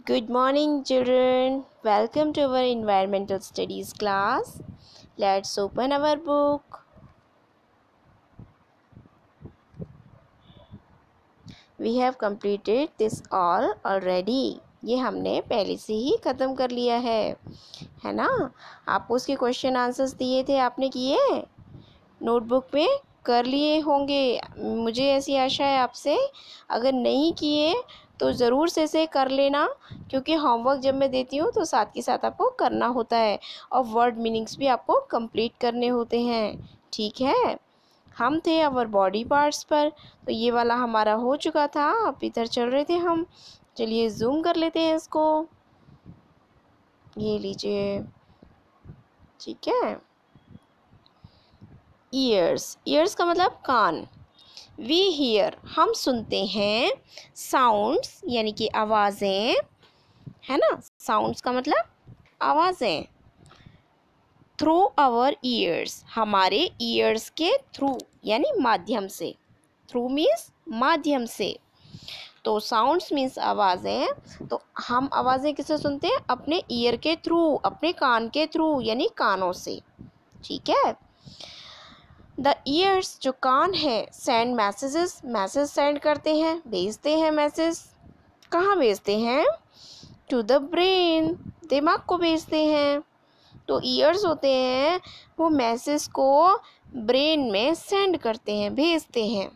Good morning, children. Welcome to our environmental studies class. Let's open our book. We have completed this all already. ये हमने पहले से ही ख़त्म कर लिया है ना। आपको उसके क्वेश्चन आंसर्स दिए थे, आपने किए नोटबुक में कर लिए होंगे, मुझे ऐसी आशा है आपसे। अगर नहीं किए तो ज़रूर से इसे कर लेना, क्योंकि होमवर्क जब मैं देती हूँ तो साथ के साथ आपको करना होता है और वर्ड मीनिंग्स भी आपको कंप्लीट करने होते हैं। ठीक है, हम थे अवर बॉडी पार्ट्स पर, तो ये वाला हमारा हो चुका था। अब इधर चल रहे थे हम। चलिए जूम कर लेते हैं इसको, ये लीजिए। ठीक है, ईयर्स, ईयर्स का मतलब कान। वी हियर, हम सुनते हैं। साउंड्स यानी कि आवाज़ें, है ना। साउंड्स का मतलब आवाज़ें। थ्रू आवर ईयर्स, हमारे ईयर्स के थ्रू यानी माध्यम से। थ्रू मीन्स माध्यम से, तो साउंड्स मीन्स आवाज़ें। तो हम आवाज़ें किससे सुनते हैं? अपने ईयर के थ्रू, अपने कान के थ्रू यानी कानों से। ठीक है। द ईयर्स, जो कान है, सेंड मैसेजेस, मैसेज सेंड करते हैं, भेजते हैं मैसेज। कहाँ भेजते हैं? टू द ब्रेन, दिमाग को भेजते हैं। तो ईयर्स होते हैं वो मैसेज को ब्रेन में सेंड करते हैं, भेजते हैं।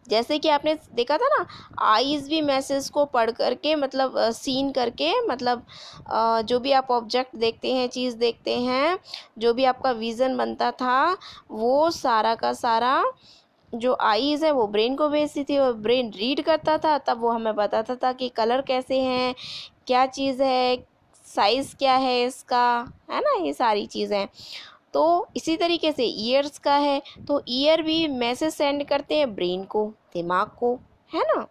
जैसे कि आपने देखा था ना, आईज भी मैसेज को पढ़ करके मतलब सीन करके, मतलब जो भी आप ऑब्जेक्ट देखते हैं, चीज़ देखते हैं, जो भी आपका विज़न बनता था, वो सारा का सारा जो आईज है वो ब्रेन को भेजती थी और ब्रेन रीड करता था। तब वो हमें बताता था कि कलर कैसे हैं, क्या चीज़ है, साइज़ क्या है इसका, है ना, ये सारी चीज़ें। तो इसी तरीके से ईयर्स का है, तो ईयर भी मैसेज सेंड करते हैं ब्रेन को, दिमाग को, है ना।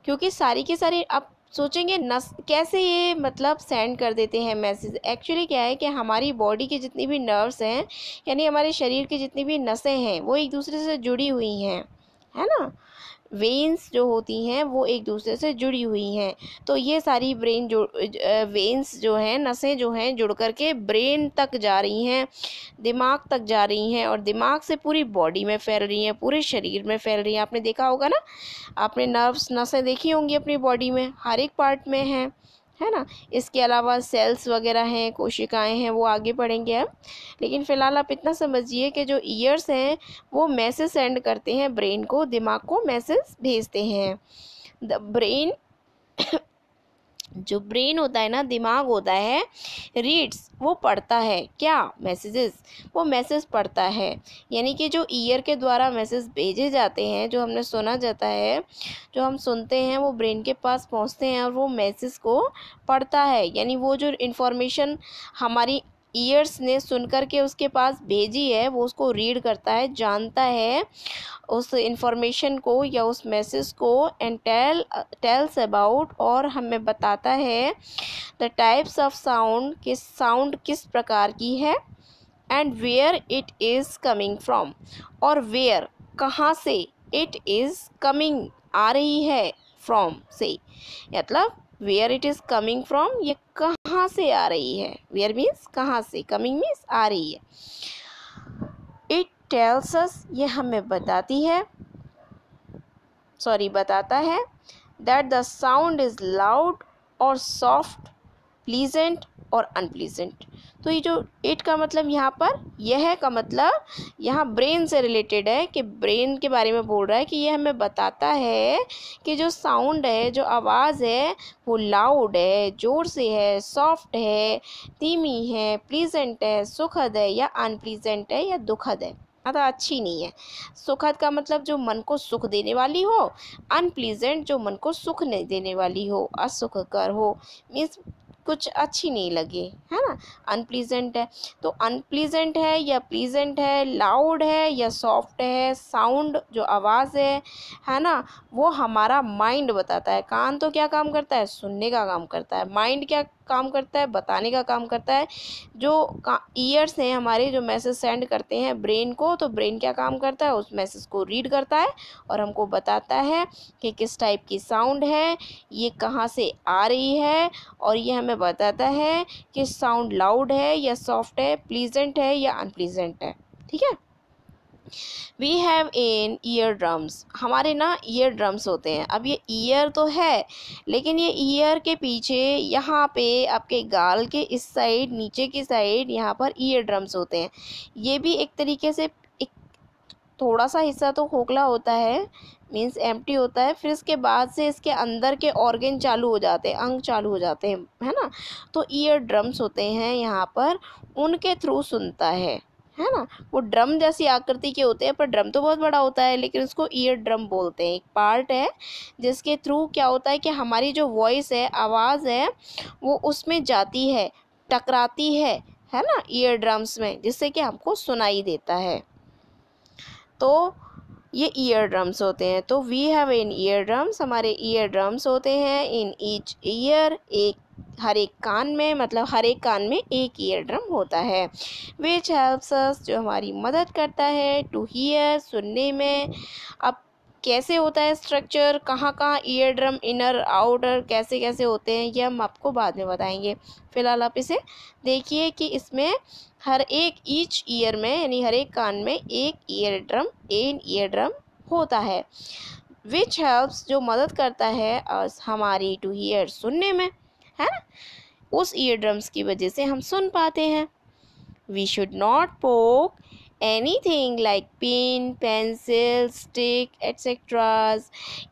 क्योंकि सारी के सारी आप सोचेंगे नस कैसे ये मतलब सेंड कर देते हैं मैसेज। एक्चुअली क्या है कि हमारी बॉडी की जितनी भी नर्व्स हैं, यानी हमारे शरीर की जितनी भी नसें हैं, वो एक दूसरे से जुड़ी हुई हैं, है ना। वेन्स जो होती हैं वो एक दूसरे से जुड़ी हुई हैं। तो ये सारी ब्रेन जो वेन्स जो हैं, नसें जो हैं, जुड़ करके ब्रेन तक जा रही हैं, दिमाग तक जा रही हैं, और दिमाग से पूरी बॉडी में फैल रही हैं, पूरे शरीर में फैल रही हैं। आपने देखा होगा ना, आपने नर्व्स, नसें देखी होंगी अपनी बॉडी में, हर एक पार्ट में है ना। इसके अलावा सेल्स वगैरह हैं, कोशिकाएं हैं, वो आगे पढ़ेंगे अब। लेकिन फ़िलहाल आप इतना समझिए कि जो ईयर्स हैं वो मैसेज सेंड करते हैं ब्रेन को, दिमाग को मैसेज भेजते हैं। द ब्रेन जो ब्रेन होता है ना, दिमाग होता है, रीड्स, वो पढ़ता है क्या? मैसेजेस, वो मैसेज पढ़ता है। यानी कि जो ईयर के द्वारा मैसेज भेजे जाते हैं, जो हमने सुना जाता है, जो हम सुनते हैं, वो ब्रेन के पास पहुंचते हैं और वो मैसेज को पढ़ता है। यानी वो जो इन्फॉर्मेशन हमारी ईयर्स ने सुन कर के उसके पास भेजी है, वो उसको रीड करता है, जानता है उस इंफॉर्मेशन को या उस मैसेज को, एंड टेल्स अबाउट, और हमें बताता है द टाइप्स ऑफ साउंड, कि साउंड किस प्रकार की है, and where it is coming from, और वेयर, कहाँ से, इट इज़ कमिंग, आ रही है, फ्रॉम से, मतलब where it is coming from, ये कहाँ से आ रही है। वेयर मीन्स कहाँ से, कमिंग मीन्स आ रही है। इट टेल्स अस, ये हमें बताती है, बताता है, that the sound is loud और सॉफ्ट, प्लीजेंट और अनप्लीजेंट। तो ये जो इट का मतलब यहाँ पर, यह का मतलब यहाँ ब्रेन से रिलेटेड है, कि ब्रेन के बारे में बोल रहा है, कि ये हमें बताता है कि जो साउंड है, जो आवाज़ है, वो लाउड है, ज़ोर से है, सॉफ्ट है, धीमी है, प्लीजेंट है, सुखद है, या अनप्लीजेंट है, या दुखद है, ज़्यादा अच्छी नहीं है। सुखद का मतलब जो मन को सुख देने वाली हो, अनप्लीजेंट जो मन को सुख नहीं देने वाली हो, असुखकर हो, मीन्स कुछ अच्छी नहीं लगे, है ना, अनप्लीजेंट है। तो अनप्लीजेंट है या प्लीजेंट है, लाउड है या सॉफ्ट है, साउंड जो आवाज़ है ना, वो हमारा माइंड बताता है। कान तो क्या काम करता है? सुनने का काम करता है। माइंड क्या काम करता है, बताने का काम करता है। जो ईयर्स हैं हमारे, जो मैसेज सेंड करते हैं ब्रेन को, तो ब्रेन क्या काम करता है, उस मैसेज को रीड करता है और हमको बताता है कि किस टाइप की साउंड है, ये कहाँ से आ रही है, और ये हमें बताता है कि साउंड लाउड है या सॉफ्ट है, प्लीजेंट है या अनप्लीजेंट है। ठीक है। We have in ear drums, हमारे ना ईयर ड्रम्स होते हैं। अब ये ईयर तो है, लेकिन ये ईयर के पीछे यहाँ पे आपके गाल के इस साइड, नीचे की साइड, यहाँ पर ईयर ड्रम्स होते हैं। ये भी एक तरीके से एक थोड़ा सा हिस्सा तो खोखला होता है, मीन्स एम्प्टी होता है, फिर इसके बाद से इसके अंदर के ऑर्गन चालू हो जाते हैं, अंग चालू हो जाते हैं, है ना। तो ईयर ड्रम्स होते हैं यहाँ पर, उनके थ्रू सुनता है ना। वो ड्रम जैसी आकृति के होते हैं, पर ड्रम तो बहुत बड़ा होता है, लेकिन उसको ईयर ड्रम बोलते हैं। एक पार्ट है जिसके थ्रू क्या होता है कि हमारी जो वॉइस है, आवाज़ है, वो उसमें जाती है, टकराती है ना, ईयर ड्रम्स में, जिससे कि हमको सुनाई देता है। तो ये ईयर ड्रम्स होते हैं। तो we have in ear drums, हमारे ईयर ड्रम्स होते हैं इन ईच ईयर, एक हर एक कान में, मतलब हर एक कान में एक ईयर ड्रम होता है। विच हेल्प्स अस, जो हमारी मदद करता है, टू हियर, सुनने में। अब कैसे होता है स्ट्रक्चर, कहाँ कहाँ ईयर ड्रम, इनर आउटर, कैसे कैसे होते हैं, ये हम आपको बाद में बताएंगे। फिलहाल आप इसे देखिए कि इसमें हर एक ईच ईयर में, यानी हर एक कान में एक ईयर ड्रम होता है। विच हेल्प्स, जो मदद करता है अस, हमारी, टू हियर, सुनने में, है ना। उस ईयर ड्रम्स की वजह से हम सुन पाते हैं। वी शुड नॉट पोक anything like pen, pencil, stick, etc.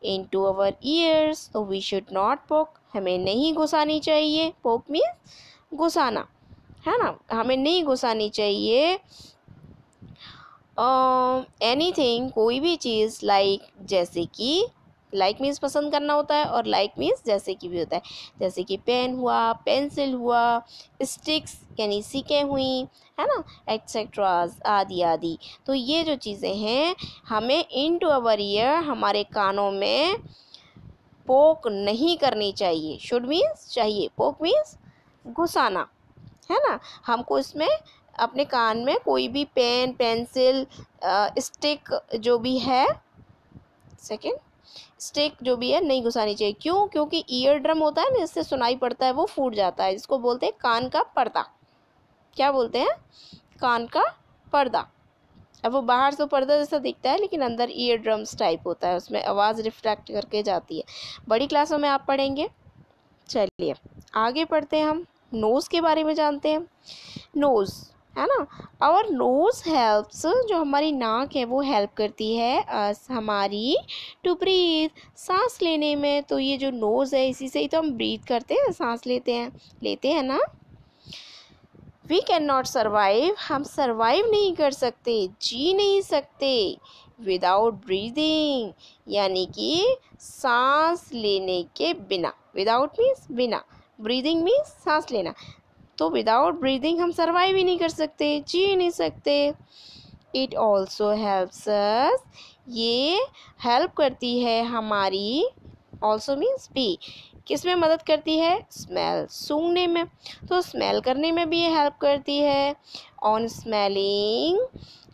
into our ears. तो we should not poke, हमें नहीं घुसानी चाहिए। poke means घुसाना, है ना, हमें नहीं घुसानी चाहिए। एनीथिंग, कोई भी चीज़, लाइक, जैसे कि, लाइक मीन्स पसंद करना होता है, और लाइक मीन्स जैसे कि भी होता है। जैसे कि पेन हुआ, पेंसिल हुआ, स्टिक्स यानी सीकें हुई, है ना, एक्सेट्राज, आदि आदि। तो ये जो चीज़ें हैं, हमें इन टू अवर ईयर, हमारे कानों में पोक नहीं करनी चाहिए। शुड मीन्स चाहिए, पोक मीन्स घुसाना, है ना। हमको इसमें अपने कान में कोई भी पेन, पेंसिल, स्टिक जो भी है, स्टिक जो भी है, नहीं घुसानी चाहिए। क्यों? क्योंकि ईयर ड्रम होता है ना, इससे सुनाई पड़ता है, वो फूट जाता है, जिसको बोलते हैं कान का पर्दा। क्या बोलते हैं? कान का पर्दा। अब वो बाहर से पर्दा जैसा दिखता है, लेकिन अंदर ईयर ड्रम्स टाइप होता है, उसमें आवाज़ रिफ्लेक्ट करके जाती है। बड़ी क्लासों में आप पढ़ेंगे। चलिए आगे पढ़ते हैं, हम नोज़ के बारे में जानते हैं। नोज़, है ना, आवर नोज़ हेल्प्स, जो हमारी नाक है वो हेल्प करती है अस, हमारी, टू ब्रीथ, सांस लेने में। तो ये जो नोज़ है, इसी से ही तो हम ब्रीथ करते हैं, सांस लेते हैं ना। वी कैन नॉट सर्वाइव, हम सर्वाइव नहीं कर सकते, जी नहीं सकते, विदाउट ब्रीदिंग, यानी कि सांस लेने के बिना। विदाउट मीन्स बिना, ब्रीदिंग मीन्स सांस लेना। तो विदाउट ब्रीदिंग हम सर्वाइव ही नहीं कर सकते, जी ही नहीं सकते। इट ऑल्सो हेल्प्स अस, ये हेल्प करती है हमारी, ऑल्सो मीन्स भी, किस में मदद करती है? स्मेल, सूंघने में। तो स्मेल करने में भी ये हेल्प करती है। ऑन स्मेलिंग,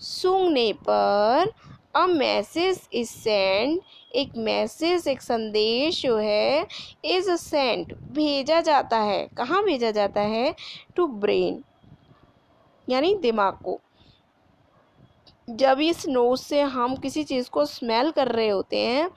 सूंघने पर, अ मैसेज इज सेंड, एक मैसेज, एक संदेश जो है, इज सेंट, भेजा जाता है। कहाँ भेजा जाता है? टू ब्रेन, यानी दिमाग को। जब इस नोज से हम किसी चीज़ को स्मेल कर रहे होते हैं,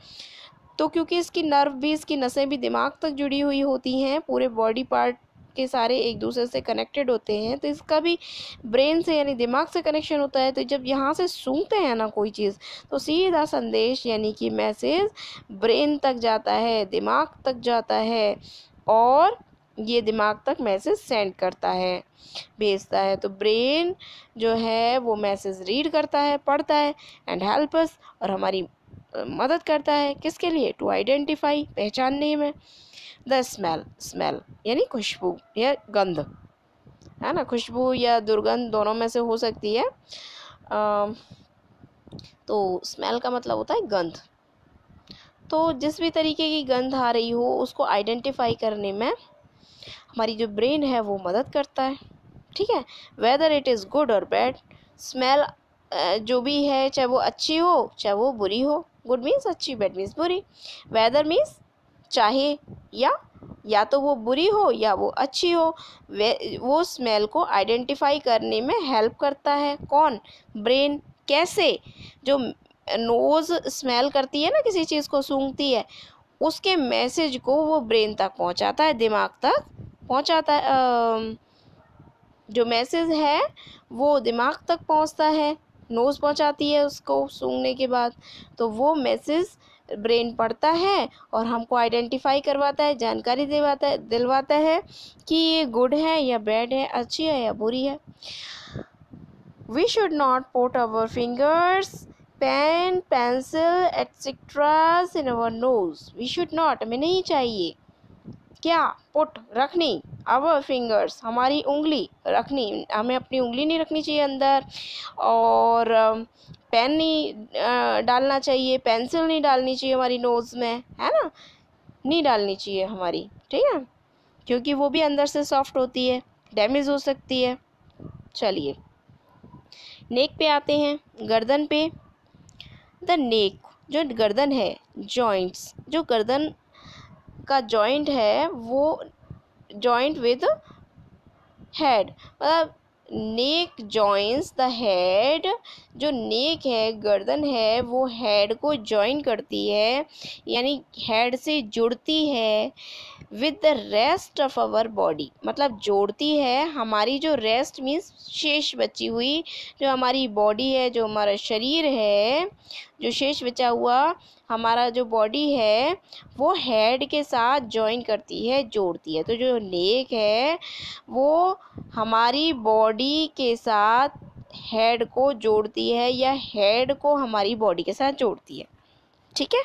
तो क्योंकि इसकी नर्व भी, इसकी नसें भी दिमाग तक जुड़ी हुई होती हैं, पूरे बॉडी पार्ट के सारे एक दूसरे से कनेक्टेड होते हैं, तो इसका भी ब्रेन से यानी दिमाग से कनेक्शन होता है। तो जब यहाँ से सूंघते हैं ना कोई चीज़, तो सीधा संदेश यानी कि मैसेज ब्रेन तक जाता है, दिमाग तक जाता है, और ये दिमाग तक मैसेज सेंड करता है, भेजता है। तो ब्रेन जो है वो मैसेज रीड करता है, पढ़ता है, एंड हेल्प अस, और हमारी मदद करता है, किसके लिए? टू आइडेंटिफाई, पहचानने में। द स्मेल, स्मेल यानी खुशबू या गंध, है ना, खुशबू या दुर्गंध दोनों में से हो सकती है। तो स्मेल का मतलब होता है गंध। तो जिस भी तरीके की गंध आ रही हो, उसको आइडेंटिफाई करने में हमारी जो ब्रेन है वो मदद करता है, ठीक है। वेदर इट इज़ गुड और बैड, स्मेल जो भी है चाहे वो अच्छी हो चाहे वो बुरी हो, गुड मीन्स अच्छी, बैड मीन्स बुरी, वेदर मीन्स चाहे या तो वो बुरी हो या वो अच्छी हो, वो स्मेल को आइडेंटिफाई करने में हेल्प करता है। कौन? ब्रेन। कैसे? जो नोज़ स्मेल करती है ना, किसी चीज़ को सूंघती है, उसके मैसेज को वो ब्रेन तक पहुंचाता है, दिमाग तक पहुंचाता है। जो मैसेज है वो दिमाग तक पहुंचता है, नोज़ पहुंचाती है उसको सूंघने के बाद, तो वो मैसेज ब्रेन पढ़ता है और हमको आइडेंटिफाई करवाता है, जानकारी दिलवाता है कि ये गुड है या बैड है, अच्छी है या बुरी है। We should not put our fingers, pen, pencil etcetera in our nose. We should not, हमें नहीं चाहिए क्या? पुट, रखनी, आवर फिंगर्स, हमारी उंगली रखनी, हमें अपनी उंगली नहीं रखनी चाहिए अंदर, और पेन नहीं डालना चाहिए, पेंसिल नहीं डालनी चाहिए हमारी नोज़ में, है ना, नहीं डालनी चाहिए हमारी, ठीक है, क्योंकि वो भी अंदर से सॉफ्ट होती है, डैमेज हो सकती है। चलिए नेक पे आते हैं, गर्दन पे। द नेक, जो गर्दन है, जॉइंट्स, जो गर्दन का जॉइंट है वो जॉइंट विद हेड, मतलब नेक जॉइंस द हेड, जो नेक है, गर्दन है, वो हेड को जॉइन करती है, यानी हेड से जुड़ती है with the rest of our body, मतलब जोड़ती है हमारी जो रेस्ट मीन्स शेष बची हुई जो हमारी बॉडी है, जो हमारा शरीर है, जो शेष बचा हुआ हमारा जो बॉडी है वो हेड के साथ जॉइन करती है, जोड़ती है। तो जो नेक है वो हमारी बॉडी के साथ हेड को जोड़ती है या हेड को हमारी बॉडी के साथ जोड़ती है, ठीक है।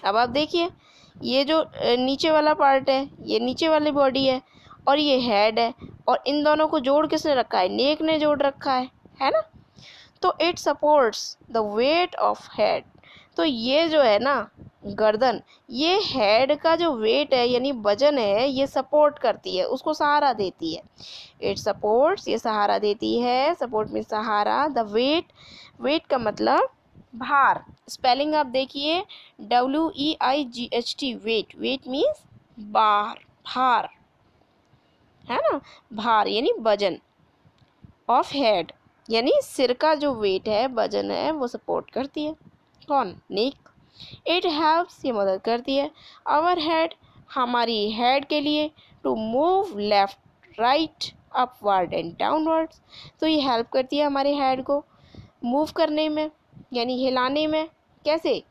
अब आप देखिए, ये जो नीचे वाला पार्ट है, ये नीचे वाली बॉडी है और ये हेड है, और इन दोनों को जोड़ किसने रखा है? नेक ने जोड़ रखा है ना। तो it supports the weight of head, तो ये जो है ना गर्दन, ये हेड का जो वेट है यानी वजन है, ये सपोर्ट करती है, उसको सहारा देती है। इट सपोर्ट्स, ये सहारा देती है, सपोर्ट में सहारा, द वेट, वेट का मतलब भार, स्पेलिंग आप देखिए WEIGHT, वेट, वेट मीन्स बार, भार, है ना, भार यानी वजन, ऑफ हेड यानी सिर का जो वेट है, वजन है, वो सपोर्ट करती है। कौन? नेक। इट हेल्प्स, ये मदद करती है, आवर हेड, हमारी हेड के लिए, to move left right upward and downwards, तो ये हेल्प करती है हमारे हेड को मूव करने में यानी हिलाने में। कैसे?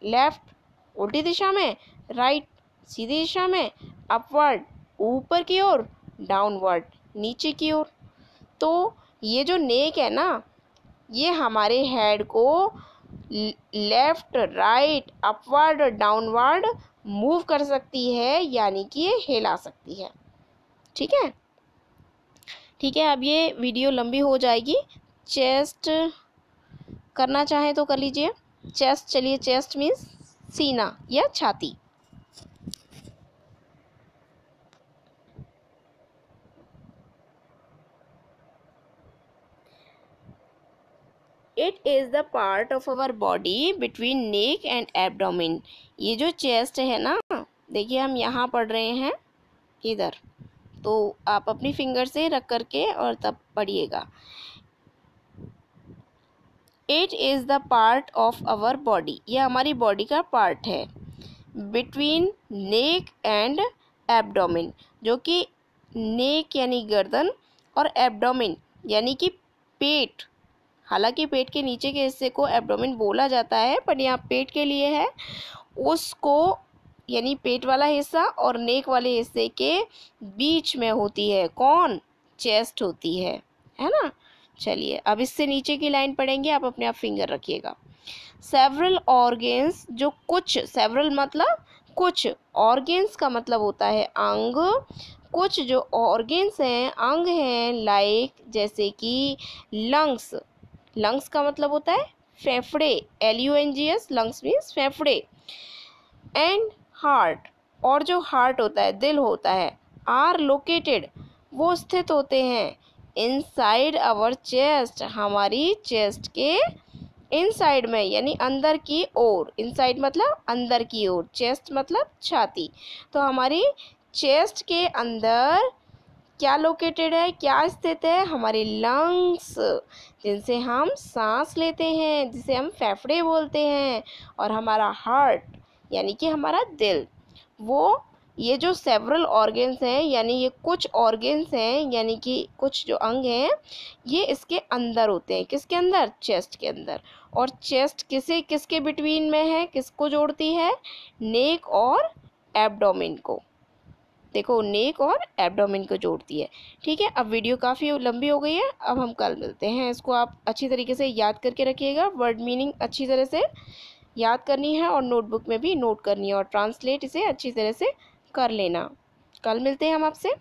लेफ्ट उल्टी दिशा में, राइट सीधी दिशा में, अपवर्ड ऊपर की ओर, डाउनवर्ड नीचे की ओर। तो ये जो नेक है ना, ये हमारे हेड को left right upward downward move कर सकती है, यानी कि ये हिला सकती है, ठीक है। ठीक है, अब ये वीडियो लंबी हो जाएगी, चेस्ट करना चाहें तो कर लीजिए। चेस्ट, चलिए, चेस्ट मीन्स सीना या छाती। It is the part of our body between neck and abdomen. ये जो चेस्ट है ना, देखिए हम यहाँ पढ़ रहे हैं इधर, तो आप अपनी फिंगर से रख करके और तब पढ़िएगा। It is the part of our body, ये हमारी बॉडी का पार्ट है, बिटवीन नेक एंड एब्डोमेन, जो कि नेक यानी गर्दन और एब्डोमेन यानी कि पेट, हालांकि पेट के नीचे के हिस्से को एब्डोमेन बोला जाता है पर यहाँ पेट के लिए है, उसको यानी पेट वाला हिस्सा और नेक वाले हिस्से के बीच में होती है। कौन? चेस्ट होती है ना। चलिए अब इससे नीचे की लाइन पढ़ेंगे, आप अपने आप फिंगर रखिएगा। सेवरल ऑर्गेन्स, जो कुछ, सेवरल मतलब कुछ, ऑर्गेन्स का मतलब होता है अंग, कुछ जो ऑर्गेन्स हैं, अंग हैं, लाइक जैसे कि लंग्स, लंग्स का मतलब होता है फेफड़े, LUNGS, लंग्स मीन्स फेफड़े, एंड हार्ट, और जो हार्ट होता है, दिल होता है, आर लोकेटेड, वो स्थित होते हैं, इनसाइड आवर चेस्ट, हमारी चेस्ट के इनसाइड में, यानी अंदर की ओर। इनसाइड मतलब अंदर की ओर, चेस्ट मतलब छाती। तो हमारी चेस्ट के अंदर क्या लोकेटेड है, क्या स्थित है? हमारे लंग्स, जिनसे हम सांस लेते हैं, जिसे हम फेफड़े बोलते हैं। और हमारा हार्ट, यानी कि हमारा दिल। वो ये जो सेवरल ऑर्गन्स हैं, यानी ये कुछ ऑर्गन्स हैं, यानी कि कुछ जो अंग हैं, ये इसके अंदर होते हैं। किसके अंदर? चेस्ट के अंदर। और चेस्ट किसके बिटवीन में है, किसको जोड़ती है? नेक और एब्डोमेन को। देखो, नेक और एब्डोमेन को जोड़ती है। ठीक है, अब वीडियो काफ़ी लंबी हो गई है, अब हम कल मिलते हैं। इसको आप अच्छी तरीके से याद करके रखिएगा, वर्ड मीनिंग अच्छी तरह से याद करनी है और नोटबुक में भी नोट करनी है, और ट्रांसलेट इसे अच्छी तरह से कर लेना। कल मिलते हैं हम आपसे।